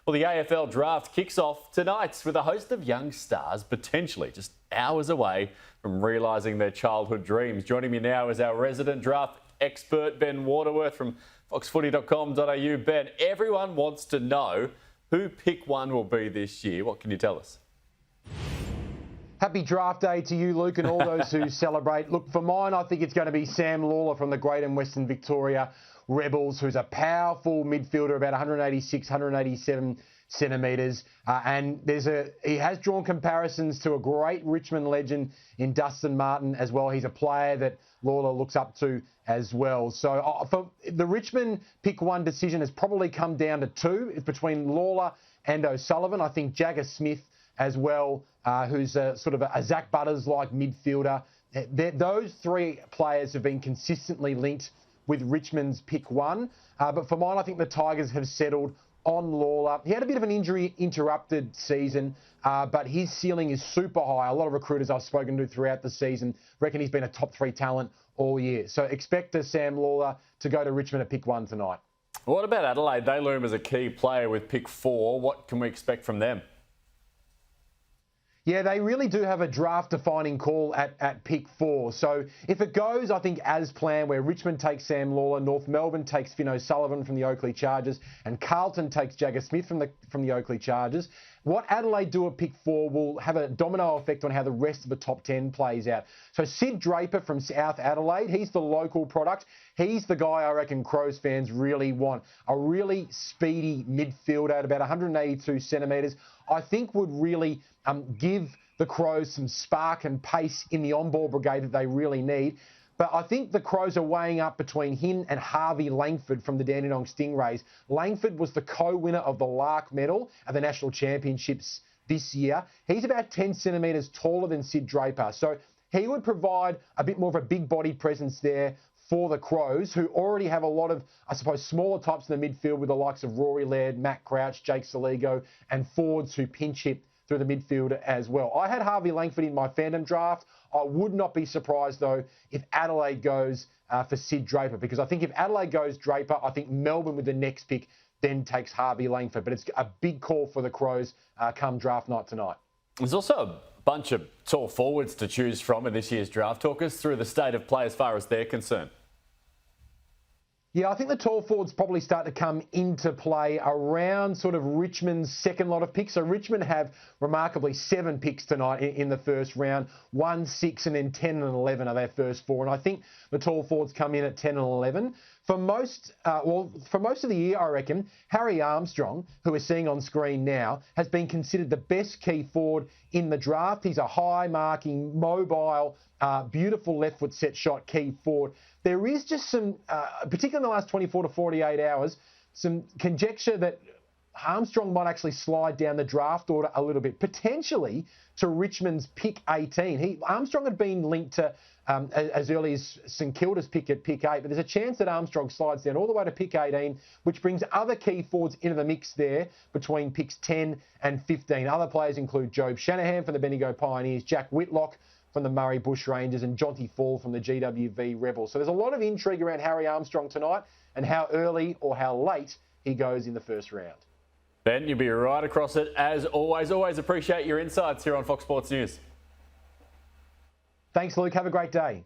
Well, the AFL Draft kicks off tonight with a host of young stars potentially just hours away from realising their childhood dreams. Joining me now is our resident draft expert, Ben Waterworth from foxfooty.com.au. Ben, everyone wants to know who pick one will be this year. What can you tell us? Happy draft day to you, Luke, and all those who celebrate. Look, for mine, I think it's going to be Sam Lalor from the Great and Western Victoria Rebels, who's a powerful midfielder, about 186, 187 centimetres. And he has drawn comparisons to a great Richmond legend in Dustin Martin as well. He's a player that Lalor looks up to as well. So for the Richmond pick one decision has probably come down to two. It's between Lalor and O'Sullivan. I think Jagger Smith as well, who's sort of a Zach Butters-like midfielder. Those three players have been consistently linked with Richmond's pick one. But for mine, I think the Tigers have settled on Lalor. He had a bit of an injury-interrupted season, but his ceiling is super high. A lot of recruiters I've spoken to throughout the season reckon he's been a top three talent all year. So expect Sam Lalor to go to Richmond at pick one tonight. What about Adelaide? They loom as a key player with pick four. What can we expect from them? Yeah, they really do have a draft-defining call at pick four. So if it goes, I think, as planned, where Richmond takes Sam Lalor, North Melbourne takes Finn O'Sullivan from the Oakley Chargers, and Carlton takes Jagger Smith from the Oakley Chargers, what Adelaide do at pick four will have a domino effect on how the rest of the top 10 plays out. So Sid Draper from South Adelaide, he's the local product. He's the guy I reckon Crows fans really want. A really speedy midfielder at about 182 centimetres. I think would really give the Crows some spark and pace in the on-ball brigade that they really need. But I think the Crows are weighing up between him and Harvey Langford from the Dandenong Stingrays. Langford was the co-winner of the Lark Medal at the National Championships this year. He's about 10 centimetres taller than Sid Draper. So he would provide a bit more of a big body presence there for the Crows, who already have a lot of, I suppose, smaller types in the midfield with the likes of Rory Laird, Matt Crouch, Jake Saligo, and forwards who pinch hit through the midfield as well. I had Harvey Langford in my fandom draft. I would not be surprised, though, if Adelaide goes for Sid Draper, because I think if Adelaide goes Draper, I think Melbourne with the next pick then takes Harvey Langford. But it's a big call for the Crows come draft night tonight. There's also a bunch of tall forwards to choose from in this year's draft. Talk us through the state of play as far as they're concerned. Yeah, I think the tall forwards probably start to come into play around sort of Richmond's second lot of picks. So Richmond have remarkably 7 picks tonight in the first round. 1, 6, and then 10 and 11 are their first 4. And I think the tall forwards come in at 10 and 11. For most of the year, I reckon, Harry Armstrong, who we're seeing on screen now, has been considered the best key forward in the draft. He's a high-marking, mobile, beautiful left-foot set shot key forward. There is just some, particularly in the last 24 to 48 hours, some conjecture that Armstrong might actually slide down the draft order a little bit, potentially to Richmond's pick 18. Armstrong had been linked to as early as St Kilda's pick at pick 8, but there's a chance that Armstrong slides down all the way to pick 18, which brings other key forwards into the mix there between picks 10 and 15. Other players include Job Shanahan from the Bendigo Pioneers, Jack Whitlock from the Murray Bush Rangers, and Jonty Fall from the GWV Rebels. So there's a lot of intrigue around Harry Armstrong tonight and how early or how late he goes in the first round. Ben, you'll be right across it as always. Always appreciate your insights here on Fox Sports News. Thanks, Luke. Have a great day.